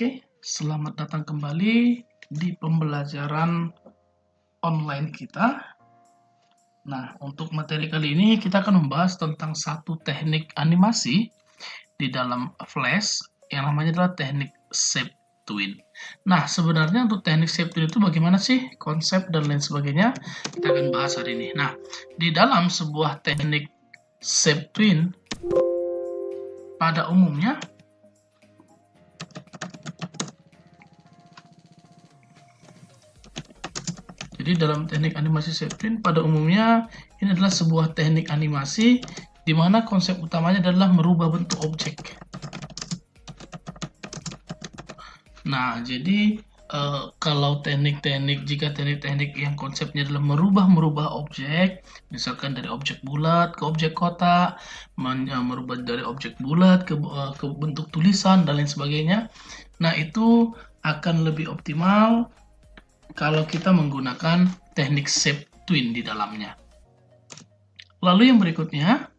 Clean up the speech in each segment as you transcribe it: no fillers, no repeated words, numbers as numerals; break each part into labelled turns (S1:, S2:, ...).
S1: Oke, selamat datang kembali di pembelajaran online kita. Nah, untuk materi kali ini kita akan membahas tentang satu teknik animasi di dalam Flash yang namanya adalah teknik Shape Twin. Nah, sebenarnya untuk teknik Shape Twin itu bagaimana sih konsep dan lain sebagainya? Kita akan bahas hari ini. Nah, di dalam sebuah teknik Shape Twin pada umumnya jadi dalam teknik animasi Shape Twin pada umumnya ini adalah sebuah teknik animasi di mana konsep utamanya adalah merubah bentuk objek. Nah, jadi kalau jika teknik-teknik yang konsepnya adalah merubah objek, misalkan dari objek bulat ke objek kotak, merubah dari objek bulat ke bentuk tulisan dan lain sebagainya. Nah, itu akan lebih optimal kalau kita menggunakan teknik Shape Twin di dalamnya. Lalu yang berikutnya,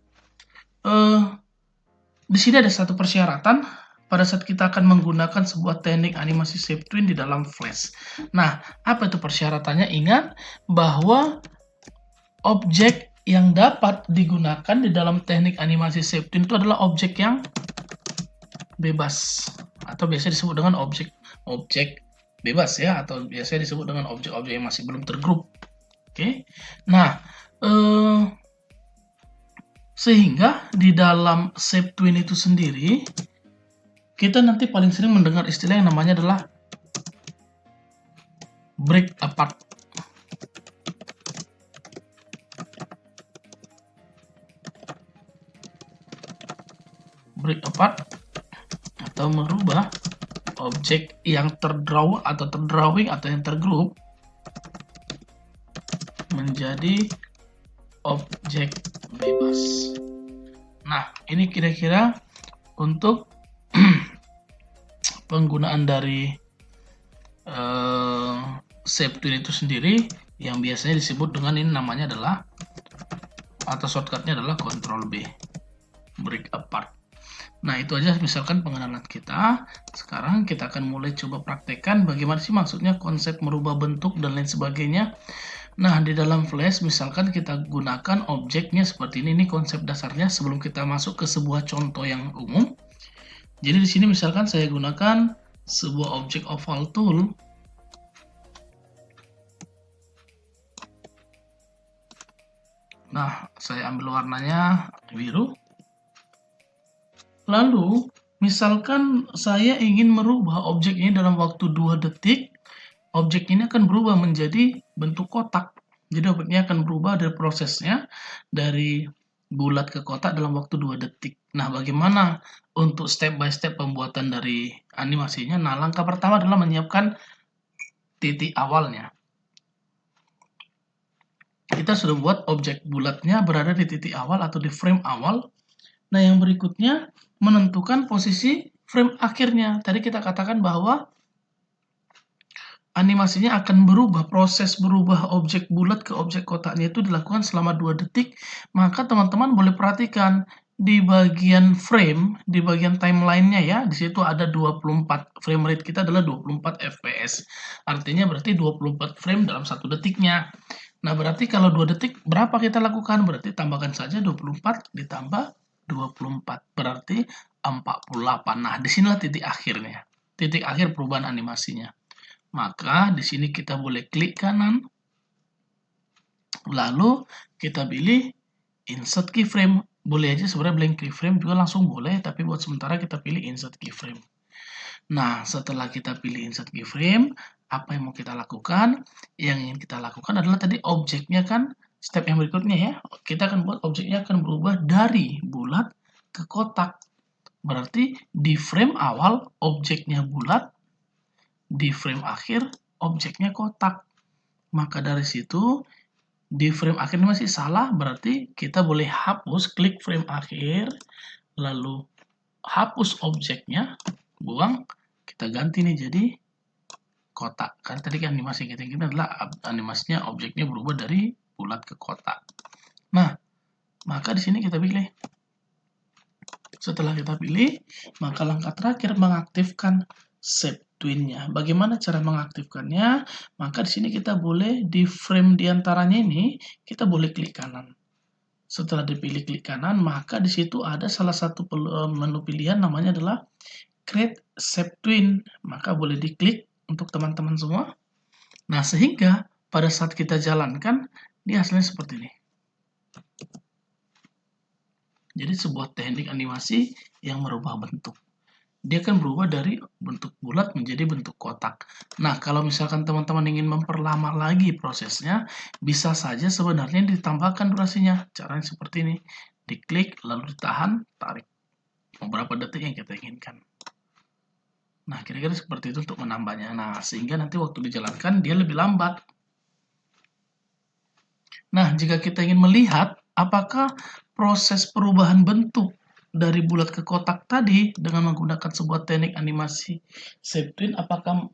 S1: di sini ada satu persyaratan pada saat kita akan menggunakan sebuah teknik animasi Shape Twin di dalam Flash. Nah, apa itu persyaratannya? Ingat bahwa objek yang dapat digunakan di dalam teknik animasi Shape Twin itu adalah objek yang bebas atau biasa disebut dengan objek bebas ya, atau biasanya disebut dengan objek-objek yang masih belum tergrup. Oke. Nah, sehingga di dalam Shape Twin itu sendiri kita nanti paling sering mendengar istilah yang namanya adalah break apart. Break apart atau merubah objek yang terdrawing atau yang tergrup menjadi objek bebas. Nah, ini kira-kira untuk penggunaan dari Shape Twin itu sendiri yang biasanya disebut dengan ini namanya adalah atau shortcutnya adalah Ctrl B, break apart. Nah, itu aja misalkan pengenalan kita. Sekarang kita akan mulai coba praktekkan bagaimana sih maksudnya konsep merubah bentuk dan lain sebagainya. Nah, di dalam Flash misalkan kita gunakan objeknya seperti ini konsep dasarnya sebelum kita masuk ke sebuah contoh yang umum. Jadi di sini misalkan saya gunakan sebuah objek oval tool. Nah, saya ambil warnanya biru. Lalu, misalkan saya ingin merubah objek ini dalam waktu 2 detik, objek ini akan berubah menjadi bentuk kotak. Jadi objeknya akan berubah dari prosesnya dari bulat ke kotak dalam waktu 2 detik. Nah, bagaimana untuk step by step pembuatan dari animasinya? Nah, langkah pertama adalah menyiapkan titik awalnya. Kita sudah buat objek bulatnya berada di titik awal atau di frame awal. Nah, yang berikutnya menentukan posisi frame akhirnya. Tadi kita katakan bahwa animasinya akan berubah, proses berubah objek bulat ke objek kotaknya itu dilakukan selama 2 detik. Maka teman-teman boleh perhatikan di bagian frame, di bagian timeline-nya ya, di situ ada 24, frame rate kita adalah 24 fps. Artinya berarti 24 frame dalam 1 detiknya. Nah, berarti kalau 2 detik berapa kita lakukan? Berarti tambahkan saja 24 ditambah 24, berarti 48. Nah, disinilah titik akhirnya. Titik akhir perubahan animasinya. Maka di sini kita boleh klik kanan. Lalu kita pilih insert keyframe. Boleh aja sebenarnya blank keyframe juga langsung boleh, tapi buat sementara kita pilih insert keyframe. Nah, setelah kita pilih insert keyframe, apa yang mau kita lakukan? Yang ingin kita lakukan adalah tadi objeknya kan, step yang berikutnya ya, kita akan buat objeknya akan berubah dari bulat ke kotak. Berarti di frame awal objeknya bulat, di frame akhir objeknya kotak. Maka dari situ di frame akhir ini masih salah, berarti kita boleh hapus, klik frame akhir, lalu hapus objeknya, buang, kita ganti nih jadi kotak. Kan tadi kan animasi kita adalah animasinya objeknya berubah dari bulat ke kotak. Nah, maka di sini kita pilih. Setelah kita pilih, maka langkah terakhir mengaktifkan shape twin-nya. Bagaimana cara mengaktifkannya? Maka di sini kita boleh di frame diantaranya ini, kita boleh klik kanan. Setelah dipilih klik kanan, maka di situ ada salah satu menu pilihan namanya adalah Create Shape Twin. Maka boleh diklik untuk teman-teman semua. Nah, sehingga pada saat kita jalankan, dia hasilnya seperti ini. Jadi sebuah teknik animasi yang merubah bentuk. Dia akan berubah dari bentuk bulat menjadi bentuk kotak. Nah, kalau misalkan teman-teman ingin memperlama lagi prosesnya, bisa saja sebenarnya ditambahkan durasinya. Caranya seperti ini. Diklik, lalu ditahan, tarik. Beberapa detik yang kita inginkan. Nah, kira-kira seperti itu untuk menambahnya. Nah, sehingga nanti waktu dijalankan, dia lebih lambat. Nah, jika kita ingin melihat apakah proses perubahan bentuk dari bulat ke kotak tadi dengan menggunakan sebuah teknik animasi shape twin, apakah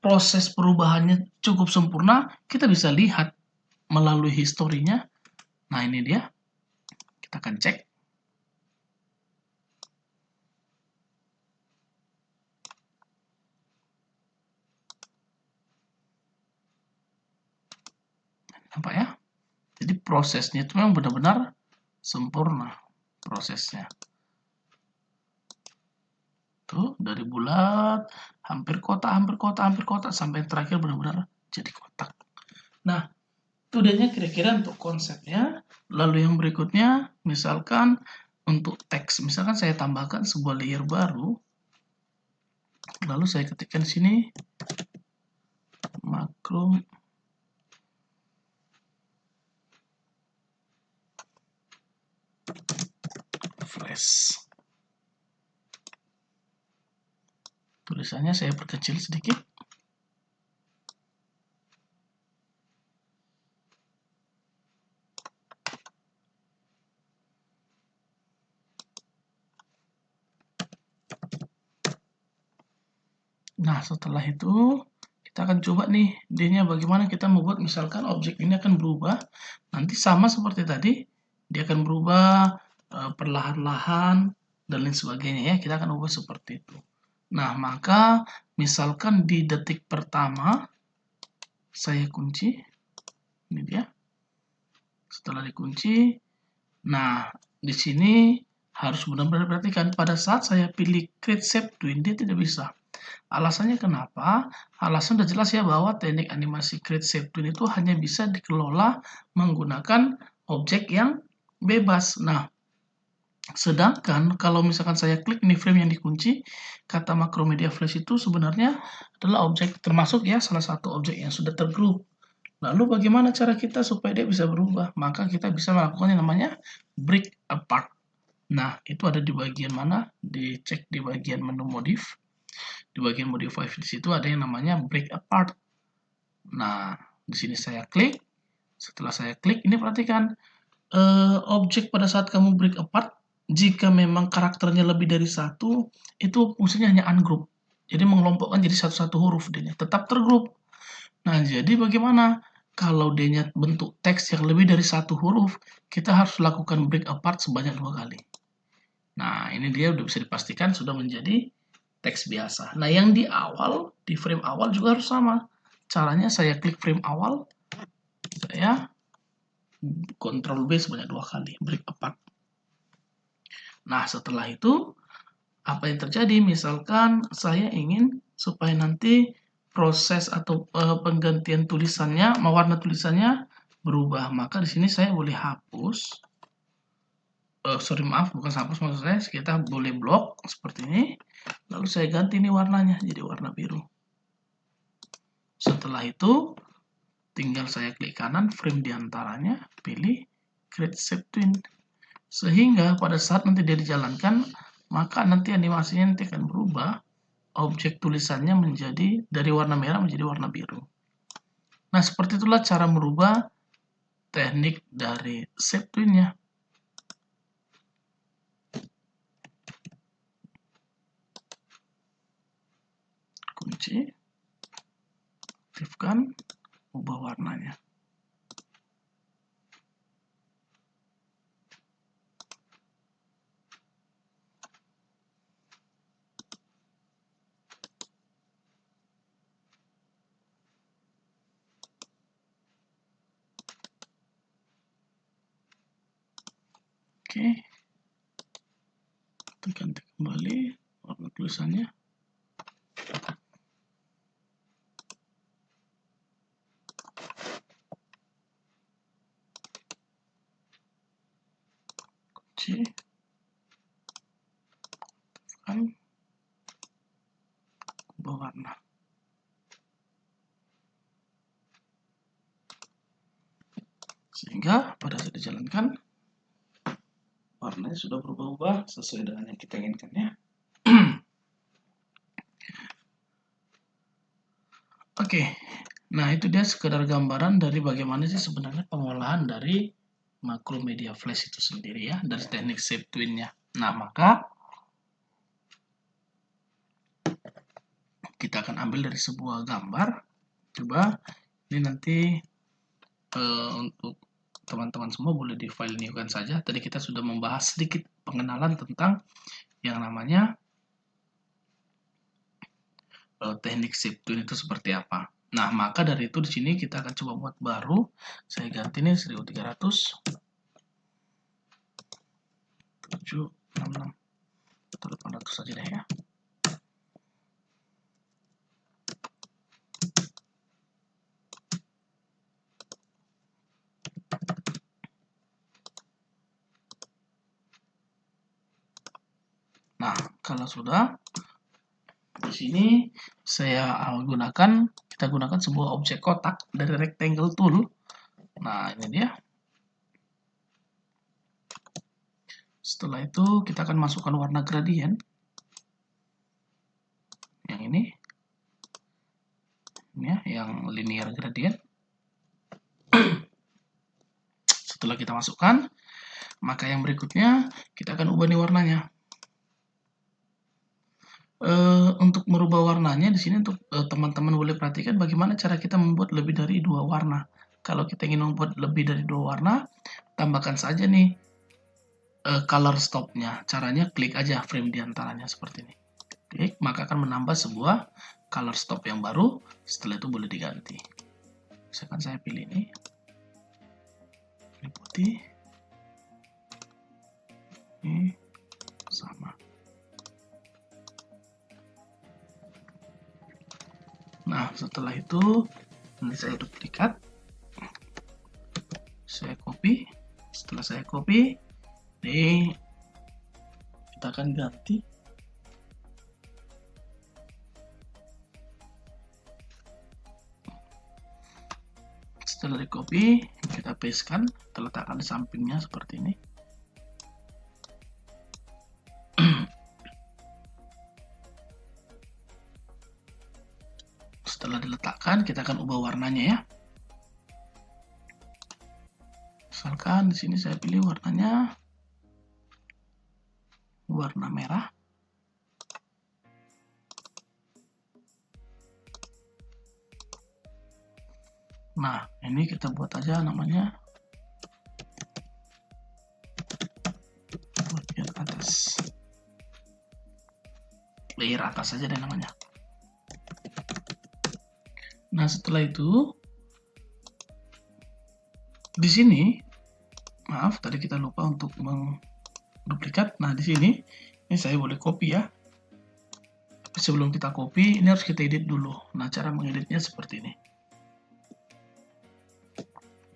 S1: proses perubahannya cukup sempurna, kita bisa lihat melalui historinya. Nah, ini dia. Kita akan cek. Nampak ya? Jadi prosesnya itu memang benar-benar sempurna prosesnya. Tuh, dari bulat, hampir kotak, sampai terakhir benar-benar jadi kotak. Nah, itu dia kira-kira untuk konsepnya. Lalu yang berikutnya, misalkan untuk teks, misalkan saya tambahkan sebuah layer baru, lalu saya ketikkan di sini makro flash. Tulisannya saya perkecil sedikit. Nah, setelah itu kita akan coba nih dia bagaimana kita membuat, misalkan objek ini akan berubah. Nanti sama seperti tadi, dia akan berubah perlahan-lahan dan lain sebagainya ya. Kita akan ubah seperti itu. Nah, maka misalkan di detik pertama saya kunci. Ini dia. Setelah dikunci, nah di sini harus benar-benar perhatikan pada saat saya pilih create shape twin, dia tidak bisa. Alasannya kenapa? Alasan sudah jelas ya bahwa teknik animasi create shape twin itu hanya bisa dikelola menggunakan objek yang bebas. Nah, sedangkan kalau misalkan saya klik ini frame yang dikunci, kata Macromedia Flash itu sebenarnya adalah objek, termasuk ya salah satu objek yang sudah tergroup. Lalu bagaimana cara kita supaya dia bisa berubah? Maka kita bisa melakukan yang namanya break apart. Nah, itu ada di bagian mana? Dicek di bagian menu modif. Di bagian modify di situ ada yang namanya break apart. Nah, di sini saya klik. Setelah saya klik, ini perhatikan objek pada saat kamu break apart, jika memang karakternya lebih dari satu, itu fungsinya hanya ungroup. Jadi mengelompokkan jadi satu-satu huruf dia tetap tergroup. Nah, jadi bagaimana kalau dia bentuk teks yang lebih dari satu huruf, kita harus lakukan break apart sebanyak 2 kali. Nah, ini dia udah bisa dipastikan sudah menjadi teks biasa. Nah, yang di awal, di frame awal juga harus sama. Caranya saya klik frame awal, saya Ctrl B sebanyak 2 kali, break apart. Nah, setelah itu, apa yang terjadi? Misalkan saya ingin supaya nanti proses atau penggantian tulisannya, mewarna tulisannya berubah. Maka di sini saya boleh hapus. Maaf, bukan hapus maksud saya. Kita boleh blok seperti ini. Lalu saya ganti ini warnanya jadi warna biru. Setelah itu, tinggal saya klik kanan, frame diantaranya, pilih Create Shape Twin. Sehingga pada saat nanti dia dijalankan, maka nanti animasinya nanti akan berubah. Objek tulisannya menjadi dari warna merah menjadi warna biru. Nah, seperti itulah cara merubah teknik dari shape twin-nya. Kunci, aktifkan, ubah warnanya. Oke, kita ganti kembali warna tulisannya. Kunci, kan ubah warna. Sehingga pada saat dijalankan, warnanya sudah berubah-ubah sesuai dengan yang kita inginkan ya. Oke, nah itu dia sekedar gambaran dari bagaimana sih sebenarnya pengolahan dari Macromedia Flash itu sendiri ya, dari teknik Shape Twin-nya. Nah, maka kita akan ambil dari sebuah gambar. Coba ini nanti untuk teman-teman semua boleh di file new kan saja. Tadi kita sudah membahas sedikit pengenalan tentang yang namanya teknik Shape Twin itu seperti apa. Nah, maka dari itu di sini kita akan coba buat baru. Saya ganti nih 1300 766 atau 800 saja deh ya. Nah, kalau sudah di sini kita gunakan sebuah objek kotak dari rectangle tool. Nah, ini dia. Setelah itu kita akan masukkan warna gradient. Yang ini ya, yang linear gradient. Setelah kita masukkan, maka yang berikutnya kita akan ubah nih warnanya. Untuk merubah warnanya di sini untuk teman-teman boleh perhatikan bagaimana cara kita membuat lebih dari 2 warna. Kalau kita ingin membuat lebih dari 2 warna, tambahkan saja nih color stopnya. Caranya klik aja frame diantaranya seperti ini. Klik, maka akan menambah sebuah color stop yang baru. Setelah itu boleh diganti. Misalkan saya pilih ini putih, ini sama. Nah, setelah itu ini saya duplikat, saya copy. Setelah saya copy, ini kita akan ganti. Setelah di copy, kita pastekan, kita letakkan di sampingnya seperti ini. Setelah diletakkan, kita akan ubah warnanya ya. Misalkan di sini saya pilih warnanya warna merah. Nah, ini kita buat aja namanya bagian atas. Layer atas saja deh namanya. Nah, setelah itu di sini, maaf tadi kita lupa untuk menduplikat. Nah, di sini ini saya boleh copy ya. Tapi sebelum kita copy, ini harus kita edit dulu. Nah, cara mengeditnya seperti ini.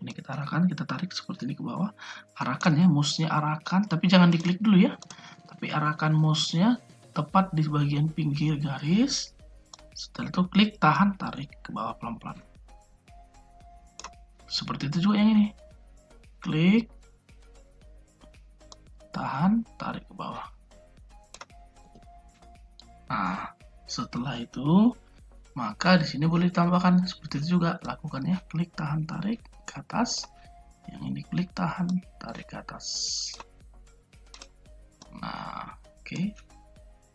S1: Ini kita arahkan, kita tarik seperti ini ke bawah. Arahkan ya, mouse-nya arahkan, tapi jangan diklik dulu ya. Tapi arahkan mouse-nya tepat di bagian pinggir garis. Setelah itu klik, tahan, tarik ke bawah pelan-pelan. Seperti itu juga yang ini. Klik, tahan, tarik ke bawah. Nah, setelah itu, maka di sini boleh ditambahkan seperti itu juga. Lakukan ya, klik, tahan, tarik ke atas. Yang ini klik, tahan, tarik ke atas. Nah, oke.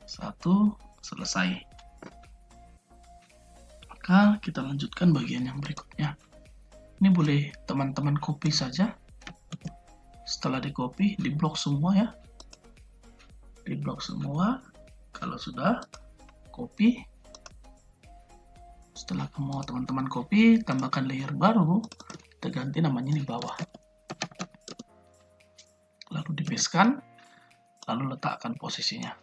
S1: Satu, selesai. Maka kita lanjutkan bagian yang berikutnya. Ini boleh teman-teman copy saja. Setelah di copy, di blok semua ya. Di blok semua. Kalau sudah copy, setelah teman-teman copy, tambahkan layer baru. Kita ganti namanya di bawah. Lalu di gariskan, lalu letakkan posisinya.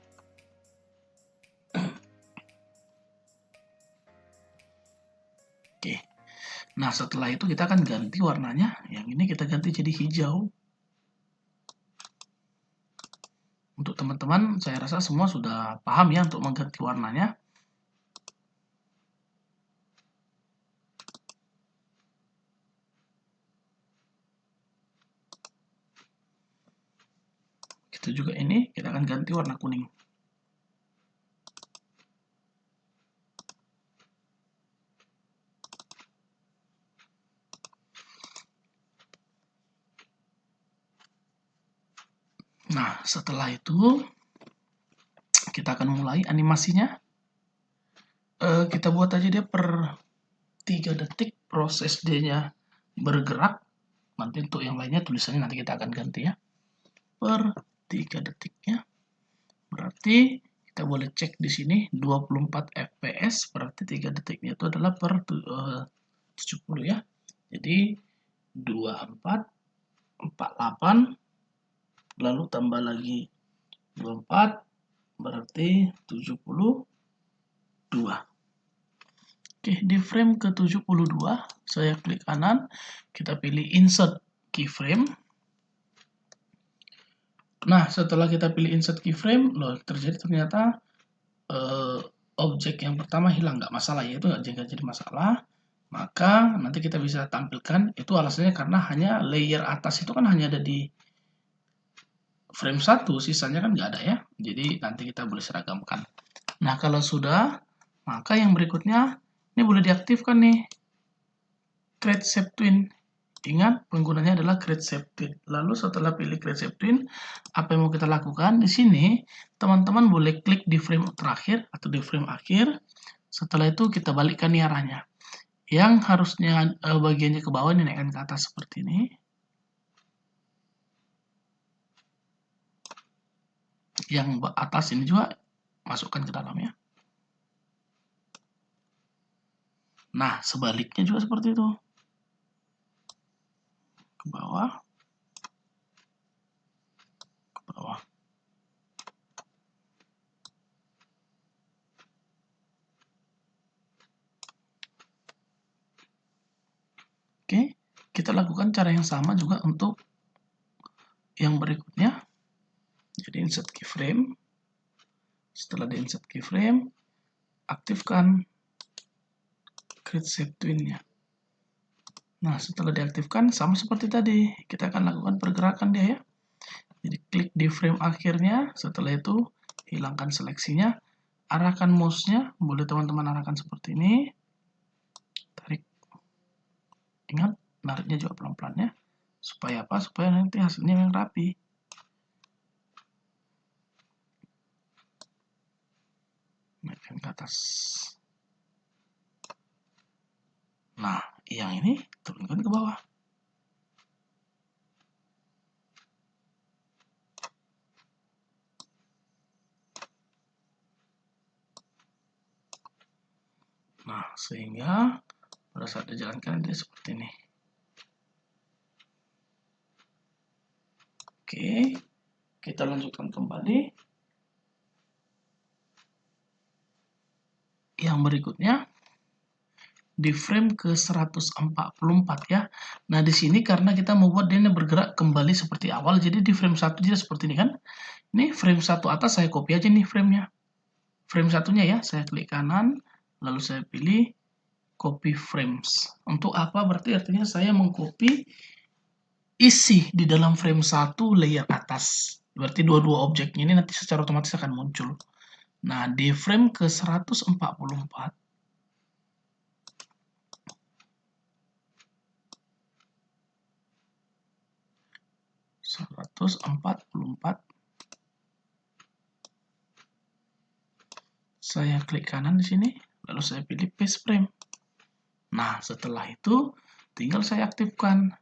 S1: Oke. Nah, setelah itu kita akan ganti warnanya. Yang ini kita ganti jadi hijau. Untuk teman-teman, saya rasa semua sudah paham ya untuk mengganti warnanya. Itu juga ini, kita akan ganti warna kuning. Nah, setelah itu kita akan mulai animasinya. Kita buat aja dia per 3 detik proses D-nya bergerak. Nanti untuk yang lainnya tulisannya nanti kita akan ganti ya. Per 3 detiknya. Berarti kita boleh cek di sini 24 fps, berarti 3 detiknya itu adalah per 70 ya. Jadi 24, 48, lalu tambah lagi 24, berarti 72. Oke, di frame ke-72, saya klik kanan, kita pilih Insert Keyframe. Nah, setelah kita pilih Insert Keyframe, loh terjadi ternyata objek yang pertama hilang, nggak masalah ya, itu nggak jadi masalah. Maka nanti kita bisa tampilkan, itu alasannya karena hanya layer atas itu kan hanya ada di frame 1, sisanya kan nggak ada ya. Jadi nanti kita boleh seragamkan. Nah, kalau sudah, maka yang berikutnya, ini boleh diaktifkan nih, Create Shape Twin. Ingat, penggunanya adalah Create Shape Twin. Lalu setelah pilih Create Shape Twin, apa yang mau kita lakukan? Di sini, teman-teman boleh klik di frame terakhir atau di frame akhir. Setelah itu kita balikkan nih arahnya. Yang harusnya bagiannya ke bawah ini naikkan ke atas seperti ini. Yang atas ini juga masukkan ke dalamnya. Nah, sebaliknya juga seperti itu. Ke bawah. Ke bawah. Oke, kita lakukan cara yang sama juga untuk yang berikutnya. Jadi insert keyframe. Setelah di insert keyframe, aktifkan Create Shape Twin-nya. Nah, setelah diaktifkan, sama seperti tadi, kita akan lakukan pergerakan dia ya. Jadi klik di frame akhirnya, setelah itu hilangkan seleksinya, arahkan mouse-nya, boleh teman-teman arahkan seperti ini. Tarik. Ingat, nariknya juga pelan-pelan ya. Supaya apa? Supaya nanti hasilnya yang rapi. Naikkan ke atas. Nah, yang ini turunkan ke bawah. Nah, sehingga pada saat dijalankan dia seperti ini. Oke, kita lanjutkan kembali. Yang berikutnya, di frame ke 144 ya. Nah, di sini karena kita membuat dia bergerak kembali seperti awal, jadi di frame 1 dia seperti ini kan. Ini frame 1 atas saya copy aja nih frame-nya. Frame satunya ya, saya klik kanan, lalu saya pilih copy frames. Untuk apa? Berarti artinya saya mengcopy isi di dalam frame 1 layer atas. Berarti dua-dua objeknya ini nanti secara otomatis akan muncul. Nah, di frame ke 144, saya klik kanan di sini, lalu saya pilih paste frame. Nah, setelah itu tinggal saya aktifkan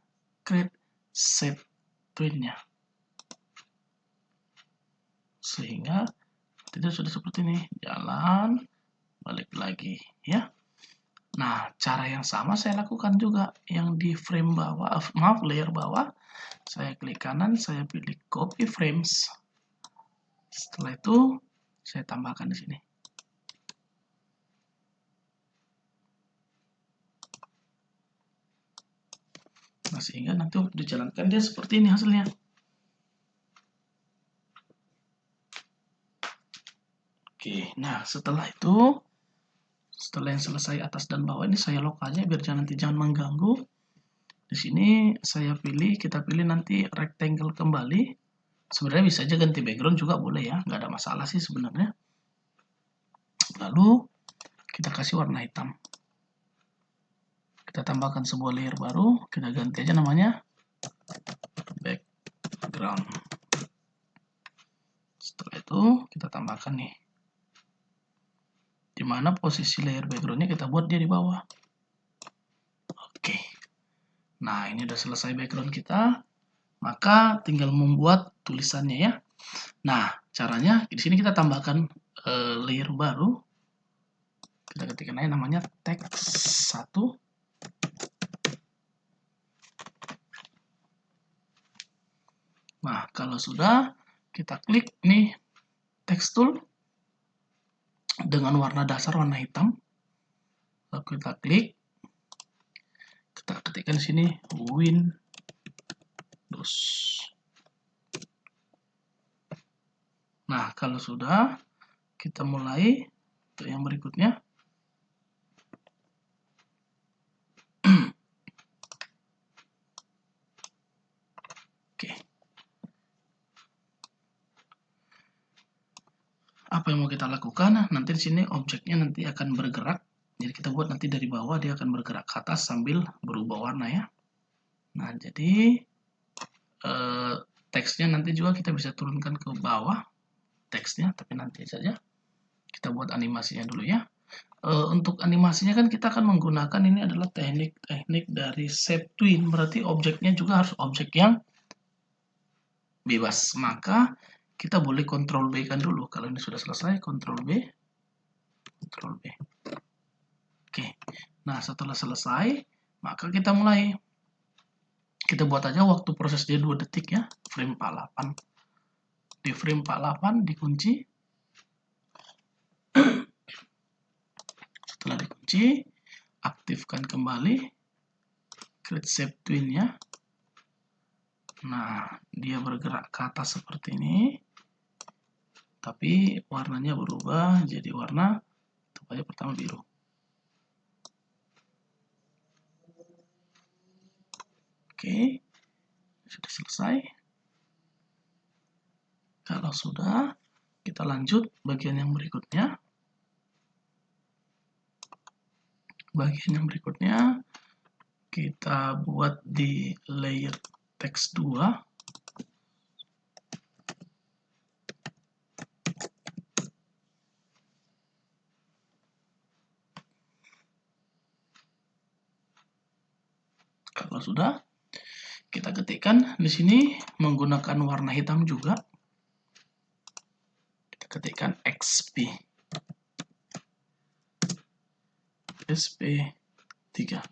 S1: Create Shape Twin-nya. Sehingga tidak sudah seperti ini, jalan, balik lagi ya. Nah, cara yang sama saya lakukan juga yang di frame bawah, maaf layer bawah. Saya klik kanan, saya pilih copy frames. Setelah itu saya tambahkan di sini. Nah, sehingga nanti waktu dijalankan dia seperti ini hasilnya. Oke, nah setelah itu, setelah yang selesai atas dan bawah ini saya lock aja biar nanti jangan mengganggu. Di sini saya pilih, kita pilih nanti rectangle kembali. Sebenarnya bisa aja ganti background juga boleh ya, nggak ada masalah sih sebenarnya. Lalu kita kasih warna hitam. Kita tambahkan sebuah layer baru, kita ganti aja namanya background. Setelah itu kita tambahkan nih, dimana posisi layer backgroundnya kita buat dia di bawah. Oke, nah ini udah selesai background kita, maka tinggal membuat tulisannya ya. Nah caranya di sini kita tambahkan layer baru, kita ketikkan aja namanya teks 1. Nah kalau sudah, kita klik nih text tool dengan warna dasar warna hitam, lalu kita klik, kita ketikkan di sini Windows. Nah kalau sudah, kita mulai untuk yang berikutnya. Oke, apa yang mau kita lakukan? Nanti di sini objeknya nanti akan bergerak. Jadi kita buat nanti dari bawah dia akan bergerak ke atas sambil berubah warna ya. Nah jadi teksnya nanti juga kita bisa turunkan ke bawah teksnya, tapi nanti saja. Kita buat animasinya dulu ya. Untuk animasinya kan kita akan menggunakan ini adalah teknik dari shape tween, berarti objeknya juga harus objek yang bebas. Maka kita boleh Ctrl B kan dulu. Kalau ini sudah selesai, Ctrl B, Ctrl B. Oke, nah setelah selesai, maka kita mulai. Kita buat aja waktu proses dia 2 detik ya, frame 48. Di frame 48 dikunci. Setelah dikunci, aktifkan kembali create shape tween ya. Nah, dia bergerak ke atas seperti ini. Tapi warnanya berubah jadi warna itu aja pertama biru. Oke, sudah selesai. Kalau sudah, kita lanjut bagian yang berikutnya. Bagian yang berikutnya kita buat di layer text 2. Kalau sudah, kita ketikkan di sini menggunakan warna hitam juga. Kita ketikkan XP. SP3.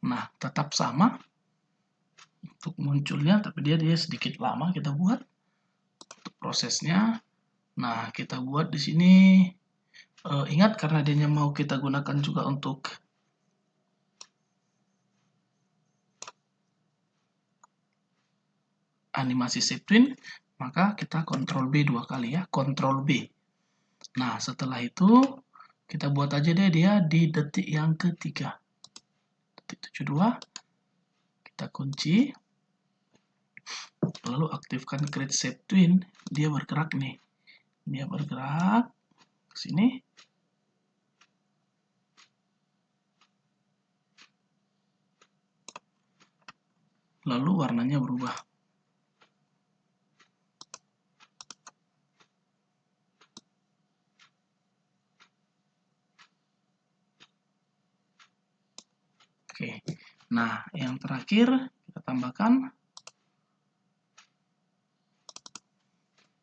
S1: Nah, tetap sama untuk munculnya, tapi dia sedikit lama kita buat untuk prosesnya. Nah, kita buat di sini. Ingat karena dia mau kita gunakan juga untuk animasi shape tween, maka kita Ctrl B 2 kali ya, Ctrl B. Nah, setelah itu kita buat aja deh dia di detik yang ketiga. Detik 72. Kita kunci. Lalu aktifkan create shape tween, dia bergerak nih. Dia bergerak ke sini. Lalu warnanya berubah. Oke, nah yang terakhir kita tambahkan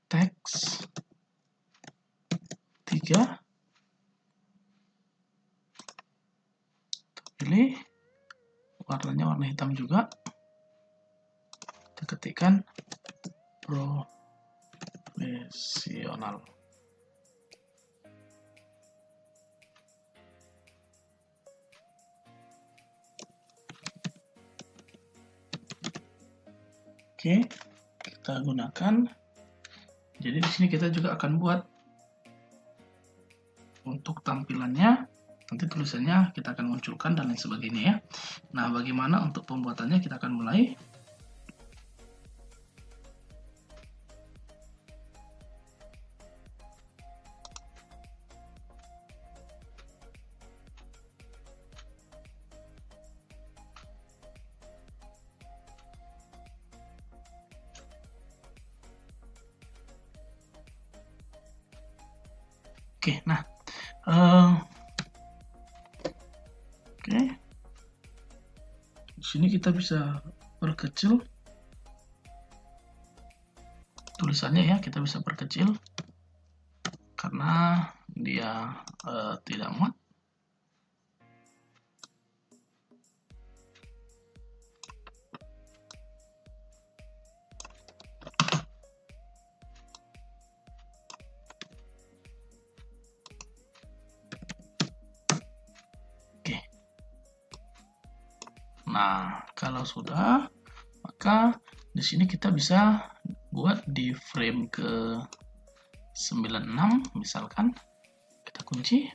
S1: teks 3. pilih warnanya warna hitam juga, kita ketikkan profesional. Oke, kita gunakan. Jadi di sini kita juga akan buat untuk tampilannya, nanti tulisannya kita akan munculkan dan lain sebagainya ya. Nah, bagaimana untuk pembuatannya, kita akan mulai. Oke, nah, oke, di sini kita bisa perkecil tulisannya ya, kita bisa perkecil karena dia tidak muat. Nah, kalau sudah, maka di sini kita bisa buat di frame ke 96 misalkan. Kita kunci.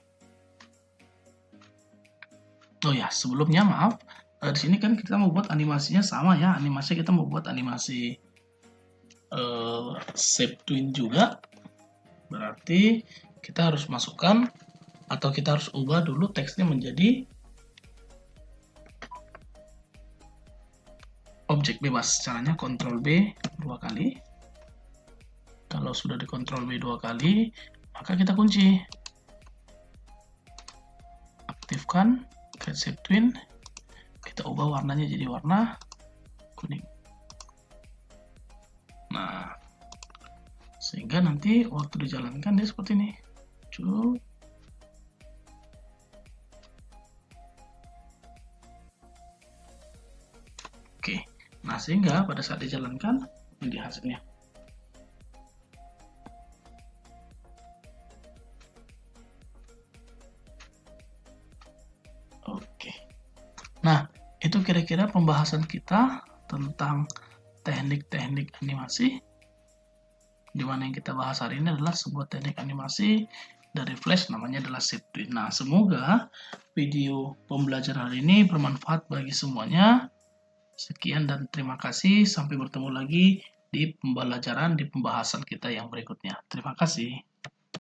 S1: Oh ya, sebelumnya maaf, di sini kan kita mau buat animasinya sama ya. Animasi kita mau buat animasi shape twin juga. Berarti kita harus masukkan atau kita harus ubah dulu teksnya menjadi objek bebas. Caranya Ctrl B 2 kali. Kalau sudah di Ctrl B 2 kali, maka kita kunci. Aktifkan Create Shape Twin. Kita ubah warnanya jadi warna kuning. Nah, sehingga nanti waktu dijalankan dia seperti ini. Cuk. Oke. Nah, sehingga pada saat dijalankan, ini hasilnya. Oke. Nah, itu kira-kira pembahasan kita tentang teknik-teknik animasi. Di mana yang kita bahas hari ini adalah sebuah teknik animasi dari Flash, namanya adalah Shape Twin. Nah, semoga video pembelajaran hari ini bermanfaat bagi semuanya. Sekian dan terima kasih. Sampai bertemu lagi di pembelajaran, di pembahasan kita yang berikutnya. Terima kasih.